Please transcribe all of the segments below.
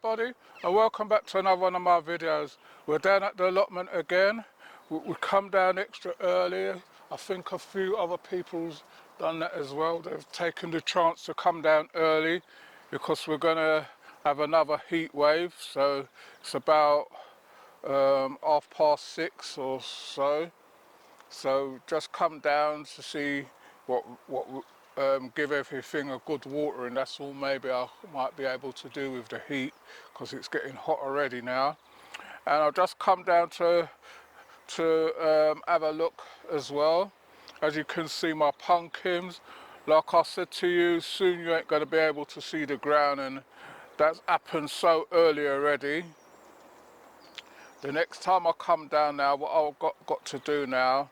everybody, and welcome back to another one of my videos. We're down at the allotment again. We come down extra early. I think a few other people's done that as well. They've taken the chance to come down early because we're going to have another heat wave. So it's about 6:30 or so. So just come down to see what give everything a good watering. That's all maybe I might be able to do with the heat because it's getting hot already now. And I'll just come down to have a look as well. As you can see, my pumpkins, like I said to you, soon you ain't going to be able to see the ground, and that's happened so early already. The next time I come down now, what I've got to do now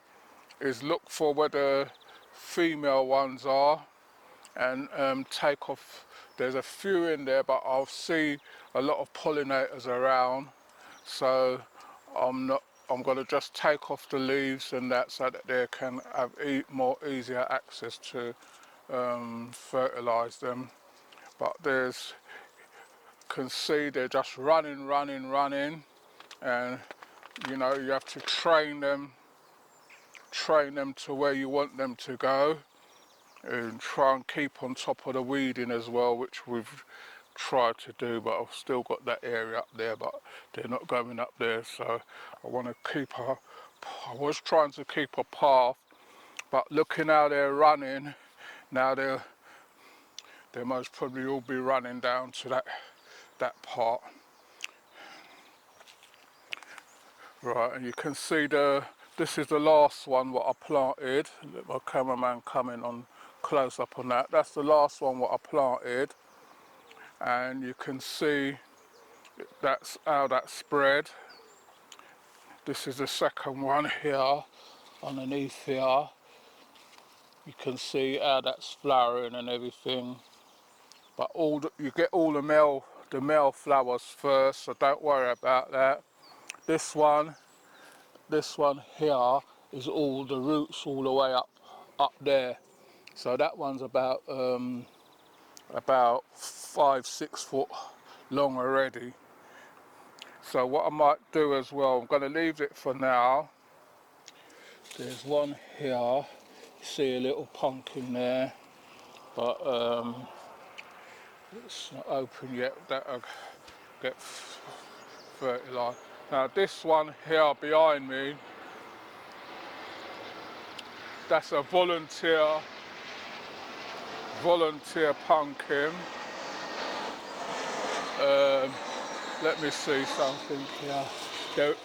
is look for where the female ones are and take off. There's a few in there, but I'll see a lot of pollinators around, so I'm going to just take off the leaves and that so that they can have more easier access to fertilise them. But you can see they're just running, and you know, you have to train them to where you want them to go, and try and keep on top of the weeding as well, which we've tried to do, but I've still got that area up there, but they're not going up there, so I want to keep I was trying to keep a path, but looking how they're running now, they most probably all be running down to that part. Right, and you can see this is the last one what I planted. Let my cameraman coming on close up on that. That's the last one what I planted, and you can see that's how that spread. This is the second one here, underneath here. You can see how that's flowering and everything. But you get all the male flowers first, so don't worry about that. This one here is all the roots all the way up there. So that one's about 5-6 foot long already. So what I might do as well, I'm going to leave it for now. There's one here, see a little pumpkin there, but it's not open yet. That'll get fertilised. Now this one here behind me, that's a volunteer pumpkin. Let me see something here. There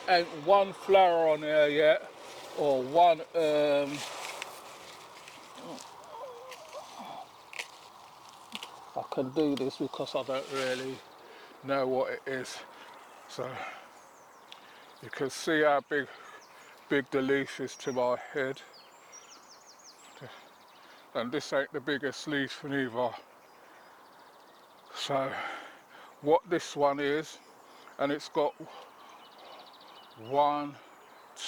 ain't one flower on there yet, or one. I can do this because I don't really know what it is. So you can see how big the leaf is to my head. And this ain't the biggest leaf neither. So what this one is, and it's got 1,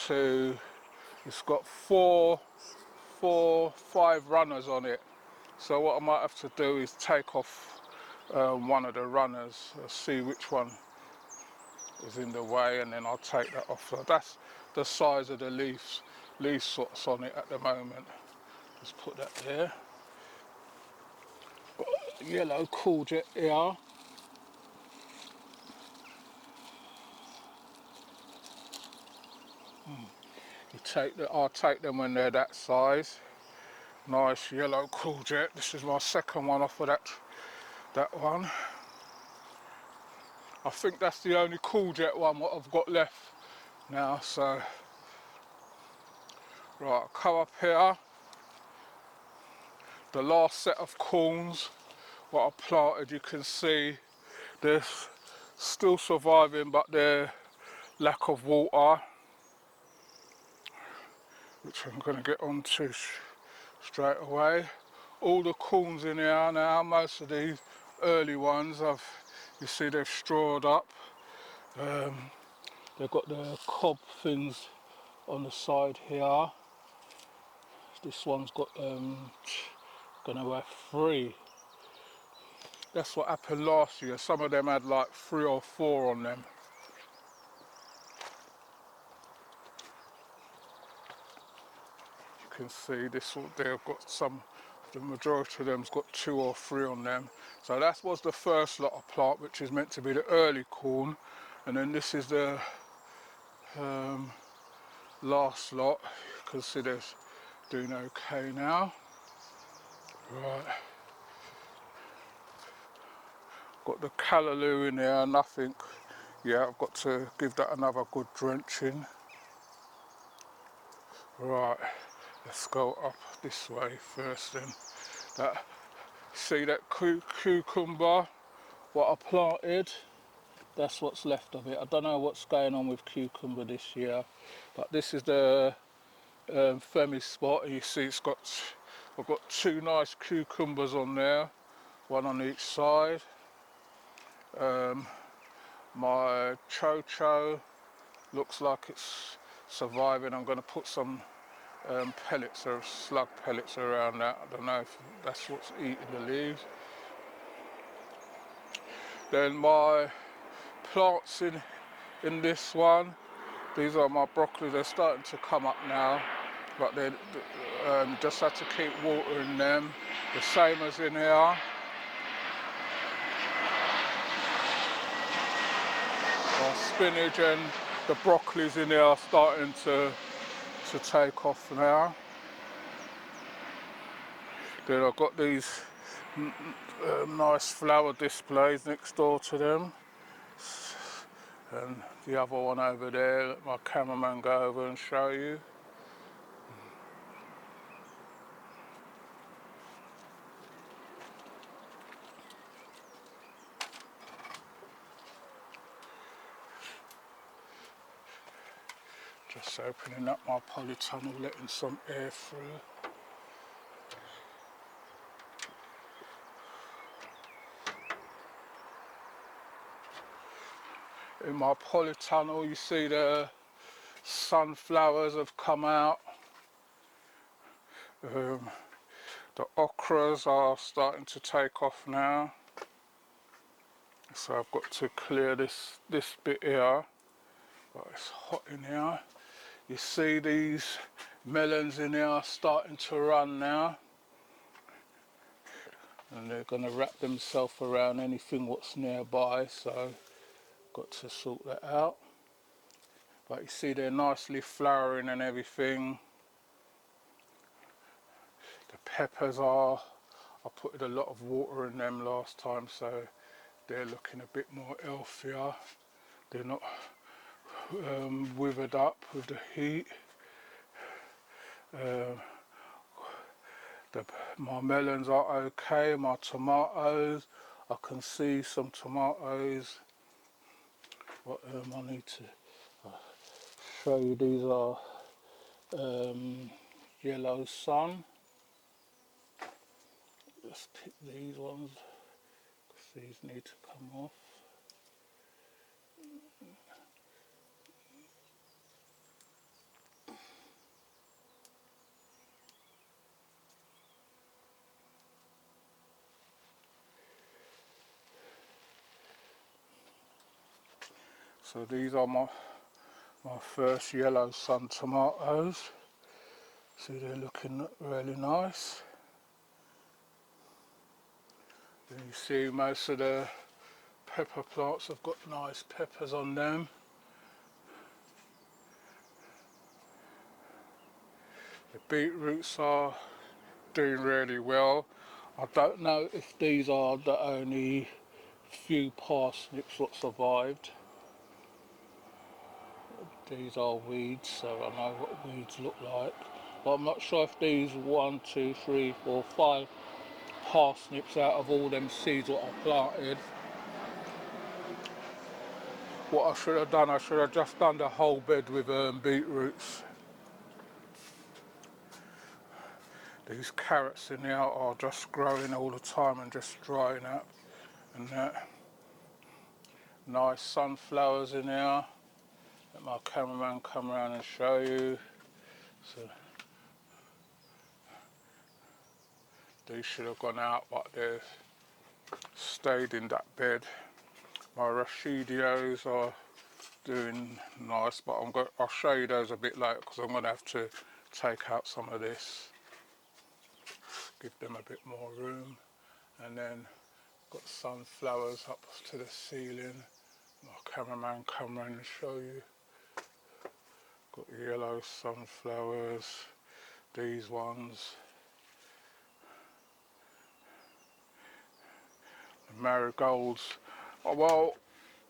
2, it's got 4, 5 runners on it. So what I might have to do is take off one of the runners, see which one is in the way, and then I'll take that off. So that's the size of the leaf sorts on it at the moment. Just put that there. Got yellow courgette here. I'll take them when they're that size. Nice yellow courgette. This is my second one off of that one. I think that's the only courgette one what I've got left now. So right, I'll come up here. The last set of corns what I planted, you can see they're still surviving, but they're lack of water, which I'm going to get onto straight away. All the corns in here now, most of these early ones, you see they've strawed up. They've got the cob things on the side here. This one's got gonna have 3. That's what happened last year. Some of them had like 3 or 4 on them. You can see this one there, I've got some, the majority of them's got 2 or 3 on them. So that was the first lot of plant, which is meant to be the early corn. And then this is the last lot. You can see they're doing okay now. Right. Got the callaloo in there, nothing. Yeah, I've got to give that another good drenching. Right, let's go up this way first then. That, see that cucumber, what I planted? That's what's left of it. I don't know what's going on with cucumber this year, but this is the Femi spot, and you see I've got 2 nice cucumbers on there, 1 on each side. My chocho looks like it's surviving. I'm going to put some pellets or slug pellets around that. I don't know if that's what's eating the leaves. Then my plants in this one, these are my broccoli. They're starting to come up now, but they just have to keep watering them. The same as in here. My spinach and the broccolis in here are starting to take off now. Then I've got these nice flower displays next door to them. And the other one over there, let my cameraman go over and show you. Just opening up my polytunnel, letting some air through. In my polytunnel, you see the sunflowers have come out. The okras are starting to take off now. So I've got to clear this bit here. But it's hot in here. You see these melons in here starting to run now. And they're going to wrap themselves around anything what's nearby, so got to sort that out. But you see they're nicely flowering and everything. The peppers are, I put a lot of water in them last time, so they're looking a bit more healthier. They're not withered up with the heat. My melons are okay, my tomatoes, I can see some tomatoes. What I need to show you, these are yellow sun. Let's pick these ones, because these need to come off. So these are my first yellow sun tomatoes. See, they're looking really nice. Then you see most of the pepper plants have got nice peppers on them. The beetroots are doing really well. I don't know if these are the only few parsnips that survived. These are weeds, so I know what weeds look like. But I'm not sure if these 1, 2, 3, 4, 5 parsnips out of all them seeds that I planted. What I should have done, I should have just done the whole bed with beetroots. These carrots in here are just growing all the time and just drying up. And that. Nice sunflowers in here. Let my cameraman come around and show you. So these should have gone out, but they're stayed in that bed. My Rashidios are doing nice, but I'll show you those a bit later because I'm going to have to take out some of this, give them a bit more room. And then got sunflowers up to the ceiling. My cameraman come round and show you. Got yellow sunflowers, these ones. The marigolds. Oh, well,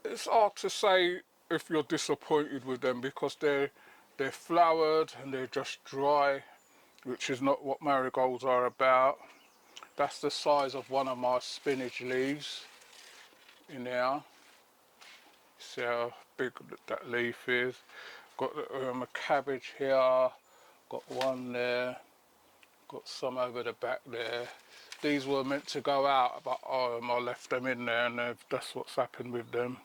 it's hard to say if you're disappointed with them because they're flowered and they're just dry, which is not what marigolds are about. That's the size of one of my spinach leaves in there. See how big that leaf is. Got a cabbage here, got one there, got some over the back there. These were meant to go out, but I left them in there, and that's what's happened with them.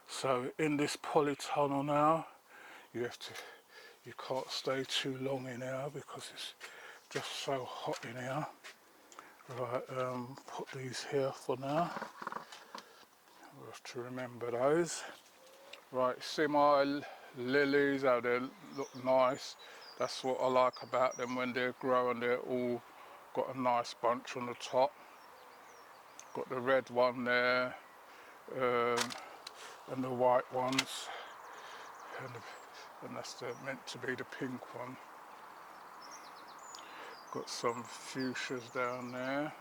So in this polytunnel now, you can't stay too long in here because it's just so hot in here. Right, put these here for now. We'll have to remember those. Right, see my lilies, how they look nice. That's what I like about them when they're growing. They're all got a nice bunch on the top. Got the red one there, and the white ones, and that's meant to be the pink one. Got some fuchsias down there.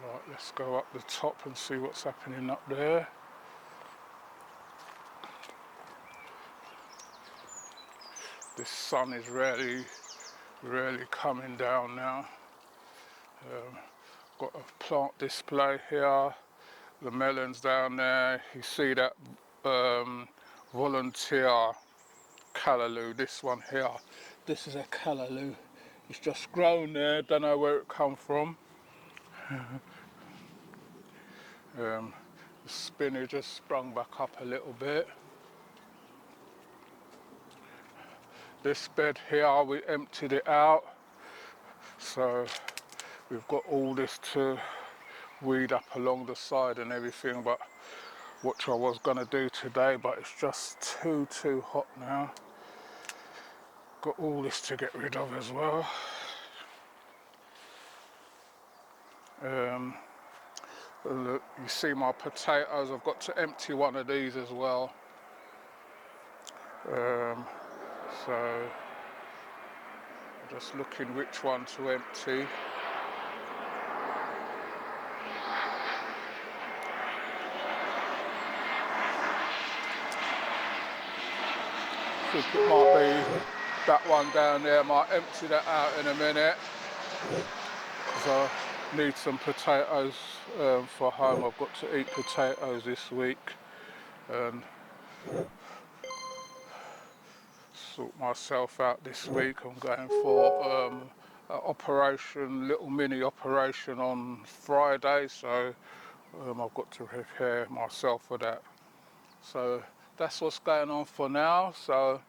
Right, let's go up the top and see what's happening up there. This sun is really coming down now. Got a plant display here, the melons down there. You see that volunteer callaloo, this one here. This is a callaloo. It's just grown there, don't know where it come from. The spinach just sprung back up a little bit. This bed here, we emptied it out. So we've got all this to weed up along the side and everything, but which I was going to do today, but it's just too hot now. Got all this to get rid of as well. Look, you see my potatoes, I've got to empty one of these as well. So I'm just looking which one to empty. I think it might be that one down there. I might empty that out in a minute because I need some potatoes for home. I've got to eat potatoes this week and sort myself out this week. I'm going for an operation, little mini operation on Friday, so I've got to prepare myself for that. So that's what's going on for now. So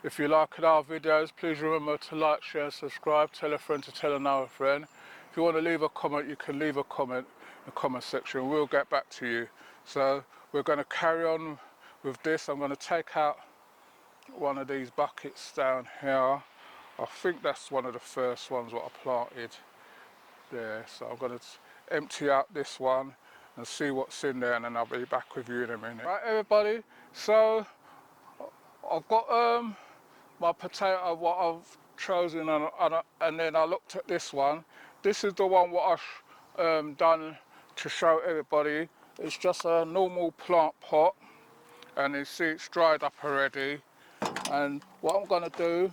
if you like our videos, please remember to like, share, subscribe, tell a friend to tell another friend. If you want to leave a comment, you can leave a comment in the comment section. We'll get back to you. So we're going to carry on with this. I'm going to take out one of these buckets down here. I think that's one of the first ones what I planted there. So I'm going to empty out this one and see what's in there, and then I'll be back with you in a minute. Right, everybody, so I've got my potato what I've chosen, and then I looked at this one. This is the one what I've done to show everybody. It's just a normal plant pot, and you see it's dried up already. And what I'm going to do,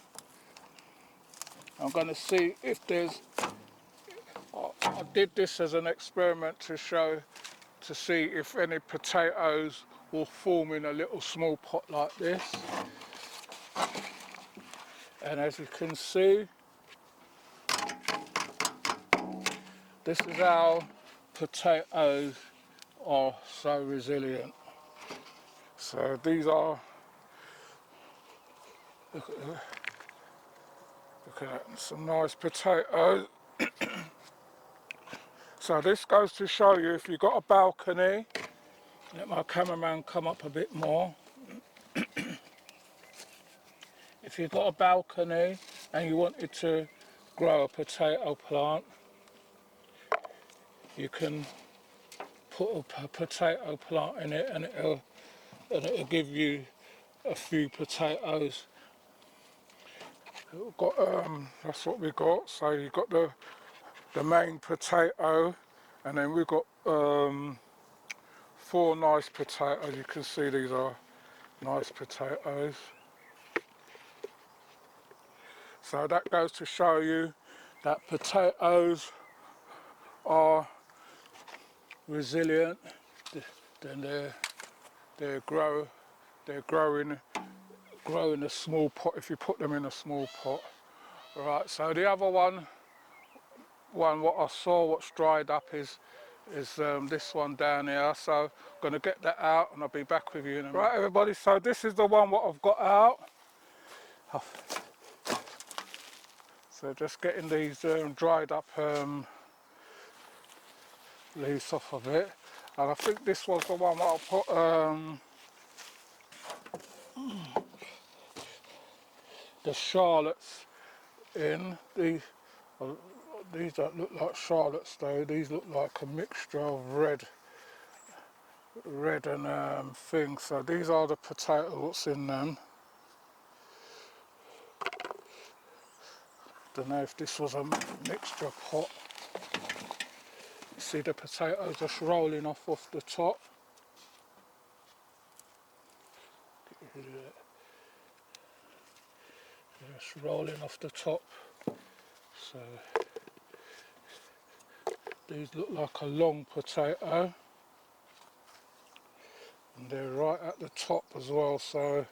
I'm going to see if there's, I did this as an experiment to see if any potatoes will form in a little small pot like this. And as you can see, this is how potatoes are so resilient. So these are, look at that, some nice potatoes. So this goes to show you, if you've got a balcony, let my cameraman come up a bit more. If you've got a balcony and you wanted to grow a potato plant, you can put a potato plant in it and it'll give you a few potatoes. That's what we got. So you've got the main potato, and then we've got 4 nice potatoes. You can see these are nice potatoes. So that goes to show you that potatoes are resilient. Then they grow in a small pot if you put them in a small pot. Right. So the other one what I saw what's dried up is this one down here. So I'm going to get that out and I'll be back with you in a minute. Right, everybody. So this is the one what I've got out. So just getting these dried up leaves off of it, and I think this was the one I'll put the Charlottes in. These don't look like Charlottes though, these look like a mixture of red and things. So these are the potatoes in them. Don't know if this was a mixture pot. You see the potatoes just rolling off the top. Get rid of it. Just rolling off the top. So these look like a long potato, and they're right at the top as well. So,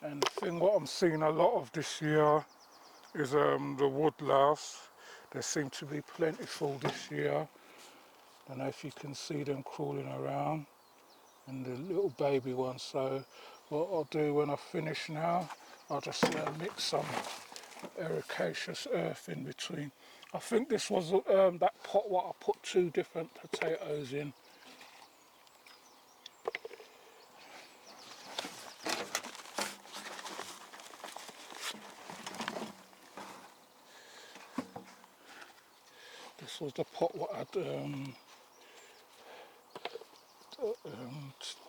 and the thing what I'm seeing a lot of this year is the woodlouse. There seem to be plentiful this year. Don't know if you can see them crawling around, and the little baby ones. So what I'll do when I finish now, I'll just mix some ericaceous earth in between. I think this was that pot what I put 2 different potatoes in. This was the pot what had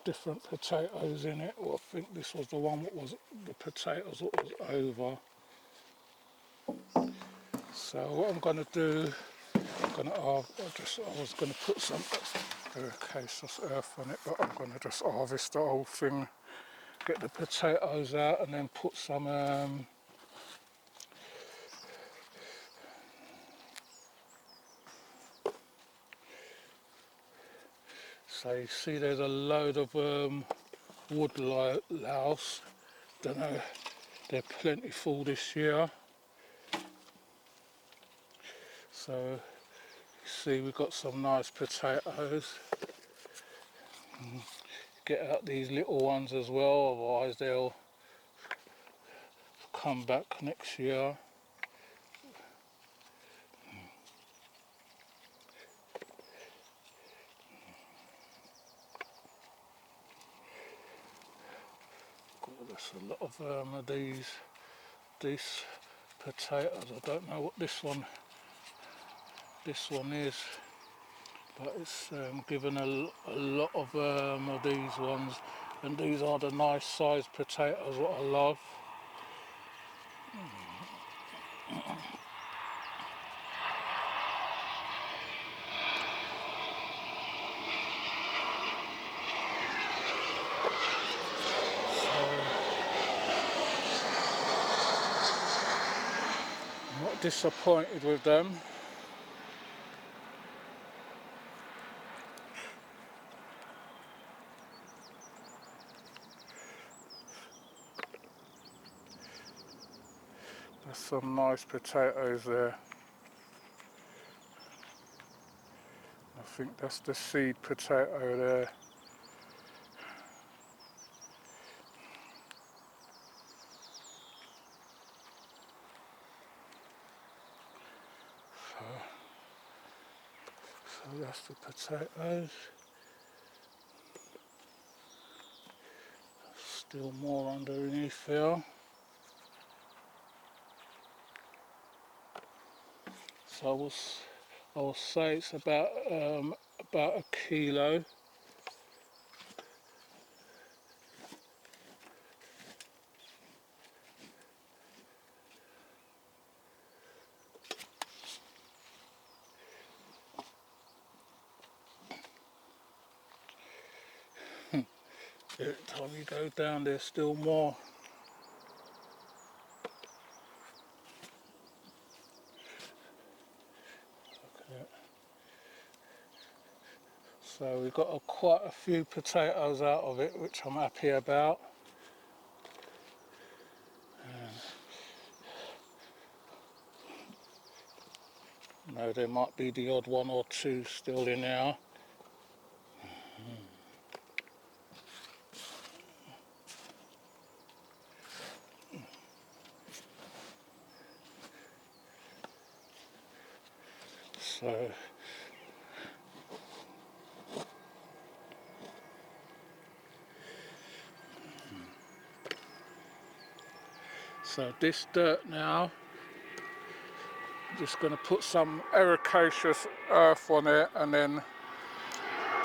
different potatoes in it. Well, I think this was the one what was the potatoes what was over. So what I'm going to do, I was going to put some ericaceous earth on it, but I'm going to just harvest the whole thing, get the potatoes out, and then put some so you see there's a load of woodlouse. Don't know, they're plentiful this year. So you see we've got some nice potatoes. Get out these little ones as well, otherwise they'll come back next year. There's a lot of these potatoes. I don't know what this one is, but it's given a lot of these ones, and these are the nice sized potatoes what I love. I'm not disappointed with them. There's some nice potatoes there. I think that's the seed potato there. So that's the potatoes. Still more underneath here. So I will say it's about a kilo. Every time you go down, there's still more. Okay. So we got quite a few potatoes out of it, which I'm happy about. You know, there might be the odd one or two still in there. So this dirt now, just going to put some ericaceous earth on it and then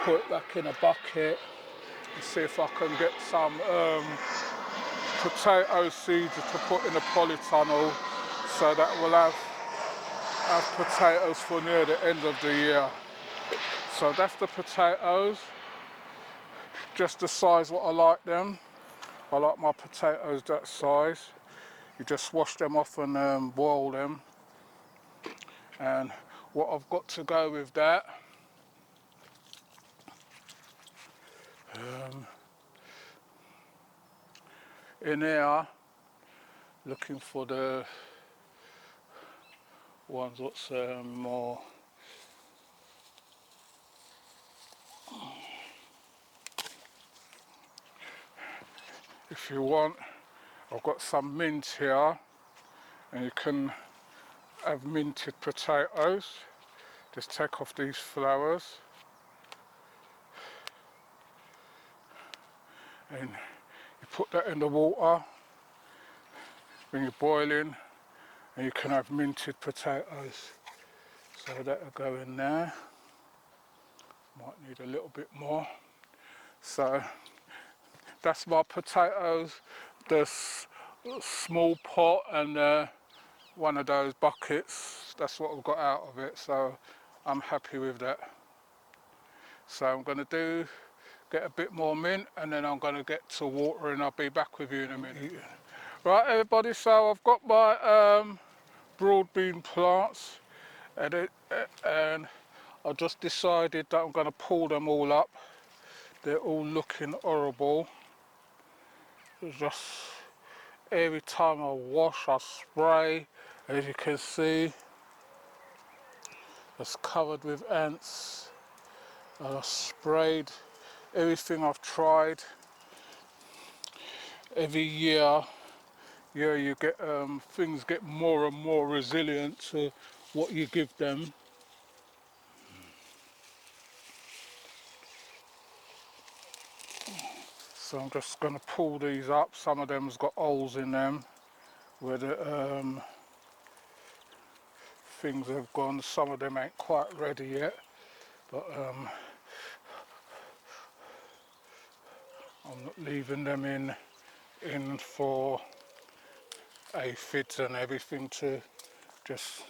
put it back in a bucket and see if I can get some potato seeds to put in a polytunnel so that we'll have potatoes for near the end of the year. So that's the potatoes, just the size what I like them. I like my potatoes that size. You just wash them off and boil them. And what I've got to go with that, in here, looking for the ones what's more, if you want, I've got some mint here, and you can have minted potatoes. Just take off these flowers and you put that in the water when you're boiling, and you can have minted potatoes. So that'll go in there. Might need a little bit more. So that's my potatoes, the small pot and one of those buckets. That's what I've got out of it, so I'm happy with that. So I'm going to get a bit more mint, and then I'm going to get to water, and I'll be back with you in a minute. Right everybody, so I've got my broad bean plants, and I just decided that I'm going to pull them all up. They're all looking horrible. It's just every time I wash, I spray. As you can see, it's covered with ants. I sprayed everything I've tried. Every year you get things get more and more resilient to what you give them. So I'm just going to pull these up. Some of them's got holes in them where the things have gone. Some of them ain't quite ready yet, but I'm not leaving them in for aphids and everything to just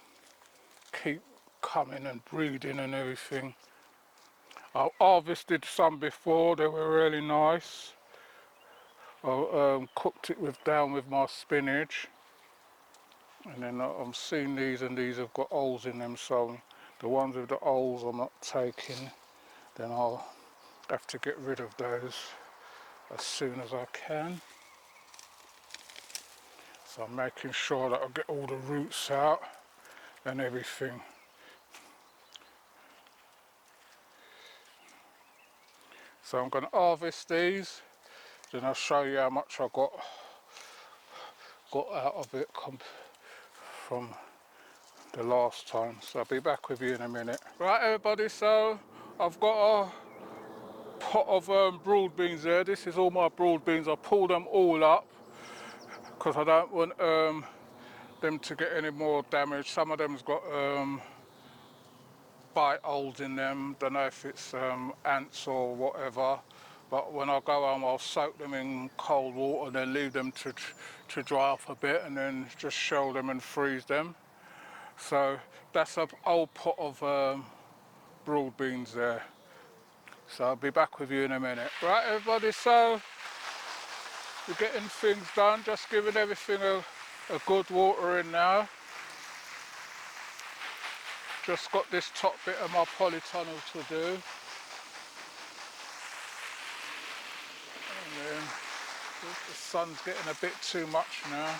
keep coming and breeding and everything. I harvested some before, they were really nice. I cooked it down with my spinach, and then I'm seeing these, and these have got holes in them, so the ones with the holes I'm not taking. Then I'll have to get rid of those as soon as I can. So I'm making sure that I get all the roots out and everything. So I'm going to harvest these, then I'll show you how much I got out of it from the last time. So I'll be back with you in a minute. Right everybody, so I've got a pot of broad beans there. This is all my broad beans. I pulled them all up because I don't want them to get any more damage. Some of them's got bite holes in them. Don't know if it's ants or whatever. But when I go home, I'll soak them in cold water and then leave them to dry off a bit, and then just shell them and freeze them. So that's an old pot of broad beans there. So I'll be back with you in a minute. Right everybody, so we're getting things done, just giving everything a good watering now. Just got this top bit of my polytunnel to do. And then the sun's getting a bit too much now.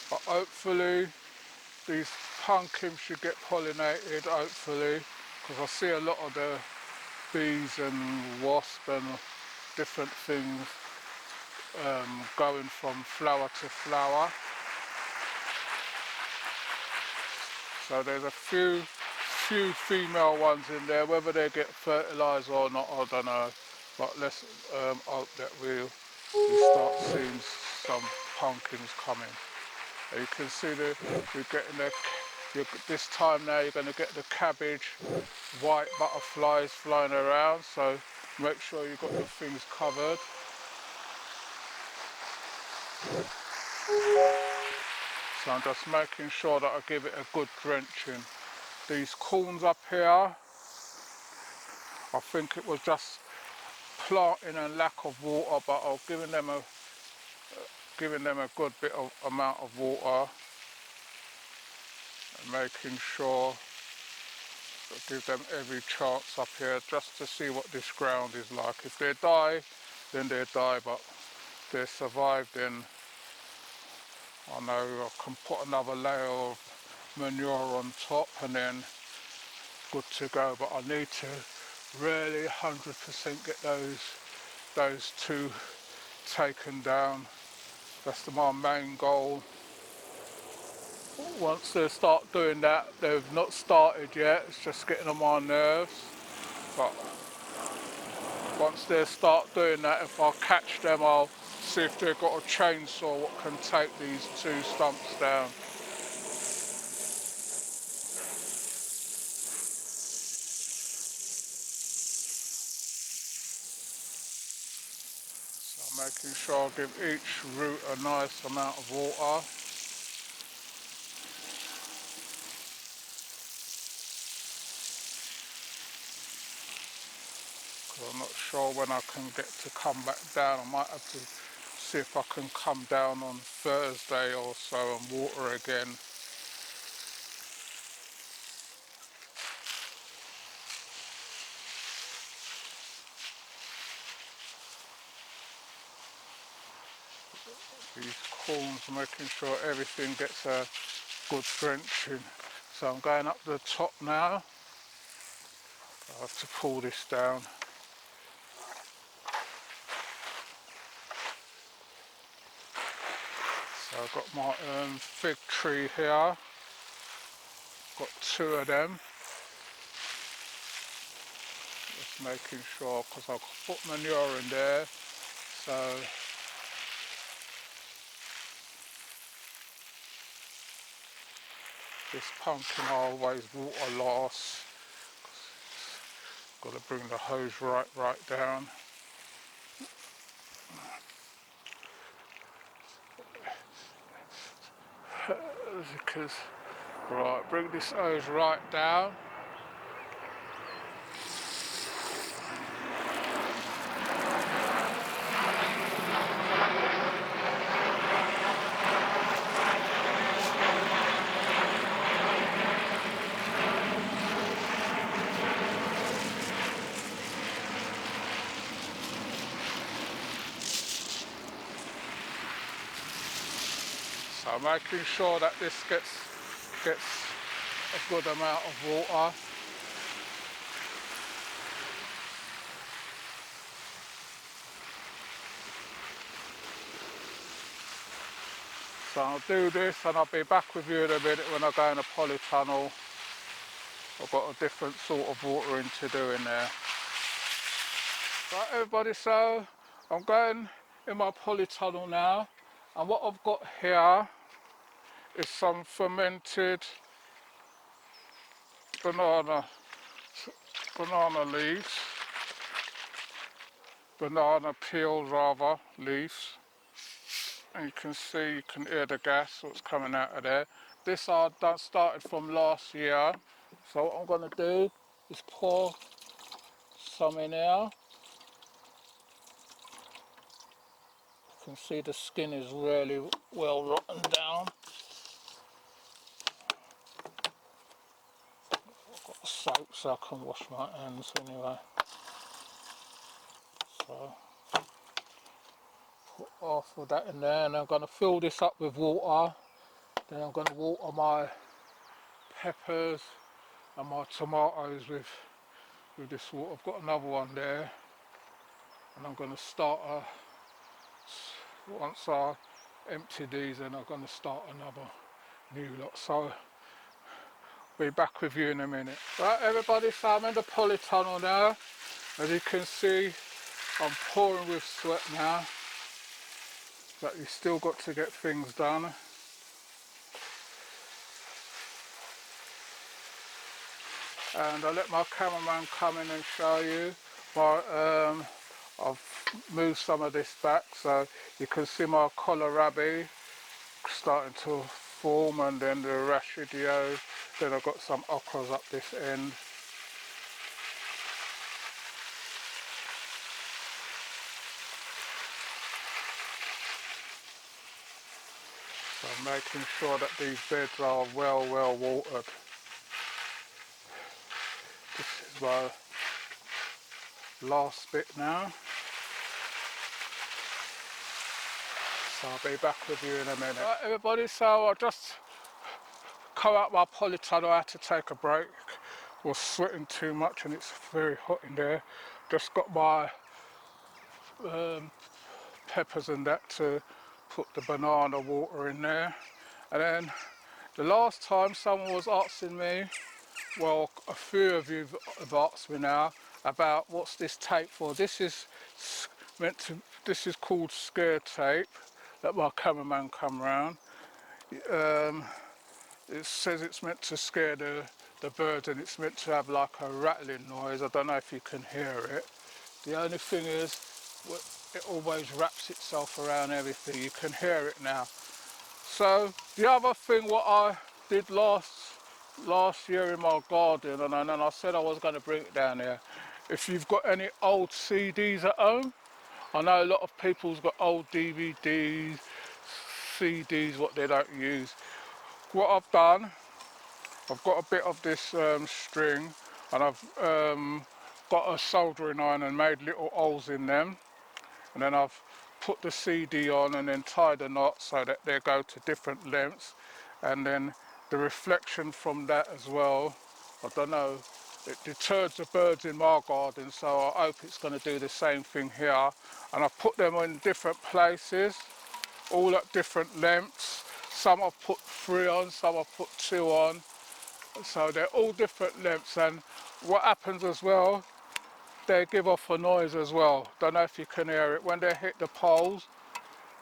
But hopefully these pumpkins should get pollinated, hopefully, because I see a lot of the bees and wasps and different things going from flower to flower. So there's a few female ones in there. Whether they get fertiliser or not, I don't know. But let's hope that we start seeing some pumpkins coming. You can see we're getting this time now you're going to get the cabbage white butterflies flying around, so make sure you've got your things covered. So I'm just making sure that I give it a good drenching. These corns up here, I think it was just planting and lack of water, but I'm giving them a good bit of amount of water and making sure I give them every chance up here just to see what this ground is like. If they die, then they die, but if they survive, then I know I can put another layer of manure on top and then good to go. But I need to really 100% get those two taken down. That's my main goal. Once they start doing that, they've not started yet, it's just getting on my nerves. But once they start doing that, if I catch them, I'll see if they've got a chainsaw what can take these two stumps down. So I'm making sure I give each root a nice amount of water. Because I'm not sure when I can get to come back down. I might have to see if I can come down on Thursday or so and water again. These corns, making sure everything gets a good drenching. So I'm going up the top now. I have to pull this down. So I've got my fig tree here. Got two of them. Just making sure, because I've put manure in there. So this pumpkin I always water last. Got to bring the hose right down. Because, right, bring this hose right down. So I'm making sure that this gets a good amount of water. So I'll do this and I'll be back with you in a minute when I go in the polytunnel. I've got a different sort of watering to do in there. Right everybody, so I'm going in my polytunnel now, and what I've got here is some fermented banana leaves, banana peel rather, leaves. And you can see, you can hear the gas that's coming out of there. This I started from last year, so what I'm going to do is pour some in here. You can see the skin is really well rotten down. I've got soap so I can wash my hands anyway. So put half of that in there, and I'm going to fill this up with water. Then I'm going to water my peppers and my tomatoes with this water. I've got another one there, and I'm going to start once I empty these, and I'm going to start another new lot. So be back with you in a minute. Right everybody, so I'm in the polytunnel now. As you can see, I'm pouring with sweat now, but you still got to get things done. And I'll let my cameraman come in and show you. I've moved some of this back so you can see my kohlrabi starting to form, and then the rachidio. Then I've got some okras up this end. So I'm making sure that these beds are well watered. This is my last bit now. So I'll be back with you in a minute. Right everybody, so I just come out my polytunnel. I had to take a break. I was sweating too much and it's very hot in there. Just got my peppers and that to put the banana water in there. And then the last time someone was asking me, well, a few of you have asked me now about what's this tape for. This is called scare tape. Let my cameraman come round. It says it's meant to scare the birds, and it's meant to have like a rattling noise. I don't know if you can hear it. The only thing is, it always wraps itself around everything. You can hear it now. So the other thing what I did last year in my garden, and then I said I was going to bring it down here. If you've got any old CDs at home, I know a lot of people's got old DVDs, CDs what they don't use. What I've done, I've got a bit of this string, and I've got a soldering iron and made little holes in them, and then I've put the CD on and then tied a knot so that they go to different lengths, and then the reflection from that as well, I don't know, it deters the birds in my garden, so I hope it's going to do the same thing here. And I've put them in different places, all at different lengths. Some I've put 3 on, some I've put 2 on, so they're all different lengths. And what happens as well, they give off a noise as well. Don't know if you can hear it. When they hit the poles,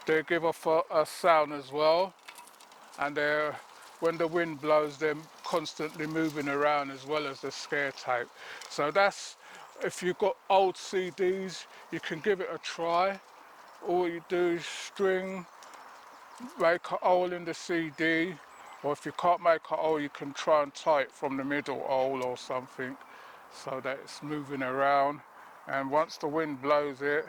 they give off a sound as well. And when the wind blows, they're constantly moving around as well as the scare tape. So that's, if you've got old CDs, you can give it a try. All you do is string, make a hole in the CD, or if you can't make a hole, you can try and tie it from the middle hole or something, so that it's moving around. And once the wind blows it,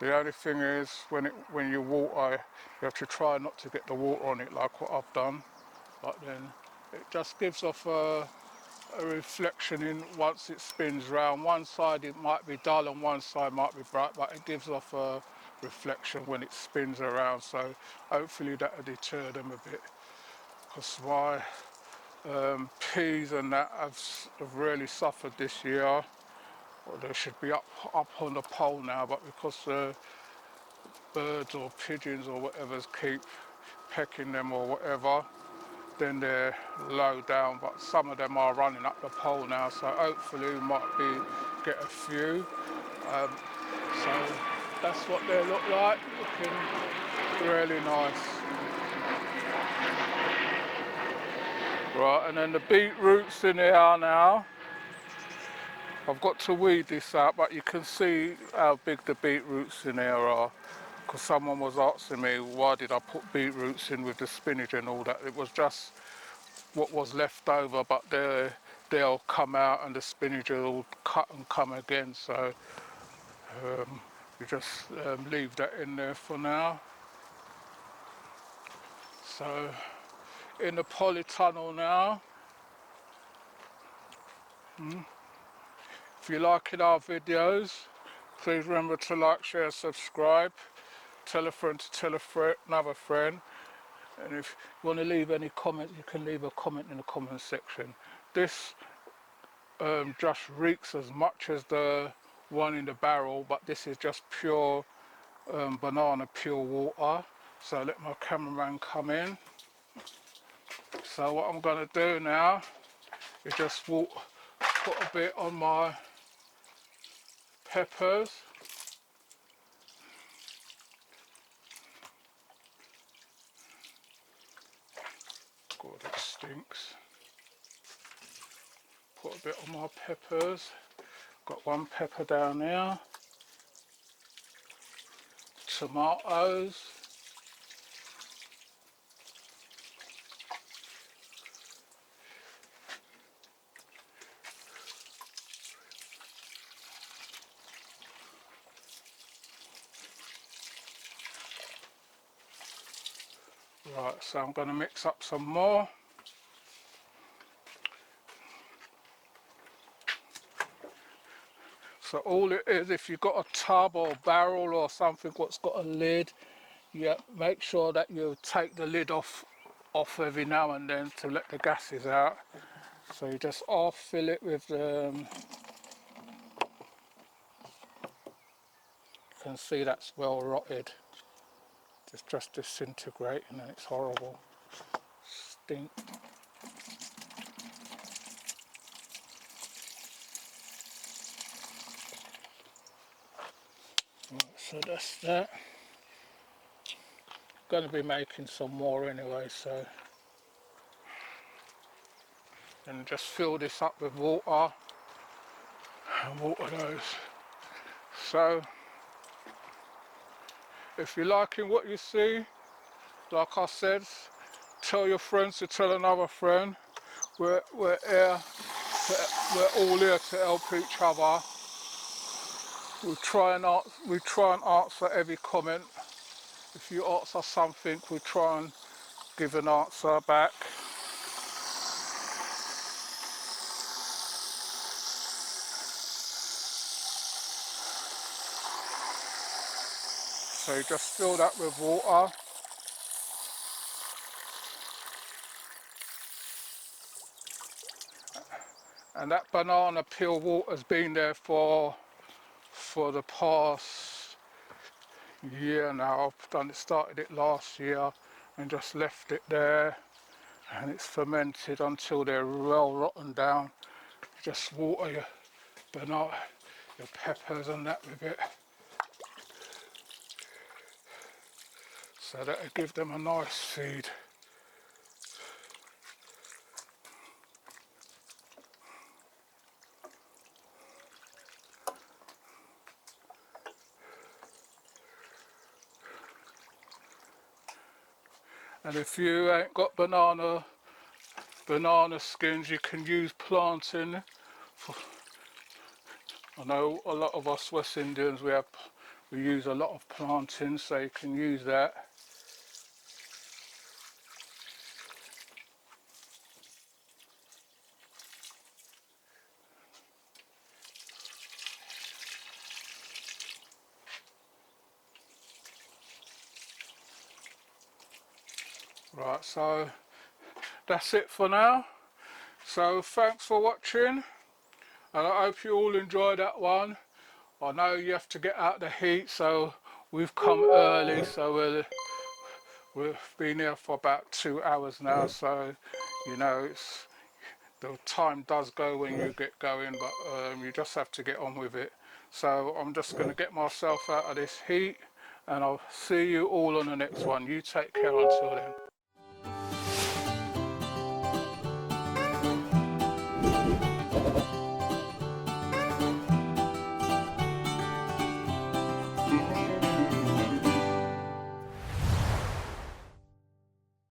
the only thing is when you water, you have to try not to get the water on it like what I've done. But then it just gives off a reflection in once it spins round. One side it might be dull and one side might be bright, but it gives off a reflection when it spins around. So hopefully that'll deter them a bit, because my peas and that have really suffered this year. Well, they should be up on the pole now, but because birds or pigeons or whatever's keep pecking them or whatever, then they're low down, but some of them are running up the pole now, so hopefully we might get a few. So that's what they look like, looking really nice. Right, and then the beetroots in here now. I've got to weed this out, but you can see how big the beetroots in here are, because someone was asking me why did I put beetroots in with the spinach and all that. It was just what was left over, but they'll come out and the spinach will cut and come again, so you just leave that in there for now. So in the polytunnel now. If you're liking our videos, please remember to like, share, subscribe, tell a friend to tell another friend, and if you want to leave any comment, you can leave a comment in the comment section. This just reeks as much as the one in the barrel, but this is just pure banana pure water. So let my cameraman come in. So what I'm going to do now is just put a bit on my peppers. God, it stinks. Put a bit on my peppers. Got one pepper down there. Tomatoes. Right, so I'm going to mix up some more. So all it is, if you've got a tub or barrel or something what's got a lid, you make sure that you take the lid off every now and then to let the gases out. So you just half fill it with you can see that's well rotted. It's just disintegrating and it's horrible. Stink. Right, so that's that. Going to be making some more anyway, so and just fill this up with water and water those. So if you're liking what you see, like I said, tell your friends to tell another friend. We're here, we're all here to help each other. We try and answer every comment. If you ask us something, we try and give an answer back. So you just fill that with water. And that banana peel water's been there for the past year now. Started it last year and just left it there, and it's fermented until they're well rotten down. You just water your banana, your peppers and that with it, so that'll give them a nice feed. And if you ain't got banana skins, you can use plantain. I know a lot of us West Indians, we use a lot of plantain, so you can use that. Right, so that's it for now. So thanks for watching, and I hope you all enjoyed that one. I know you have to get out the heat, so we've come early, so We've been here for about 2 hours now, so you know the time does go when you get going, but you just have to get on with it. So I'm just going to get myself out of this heat, and I'll see you all on the next one. You take care until then.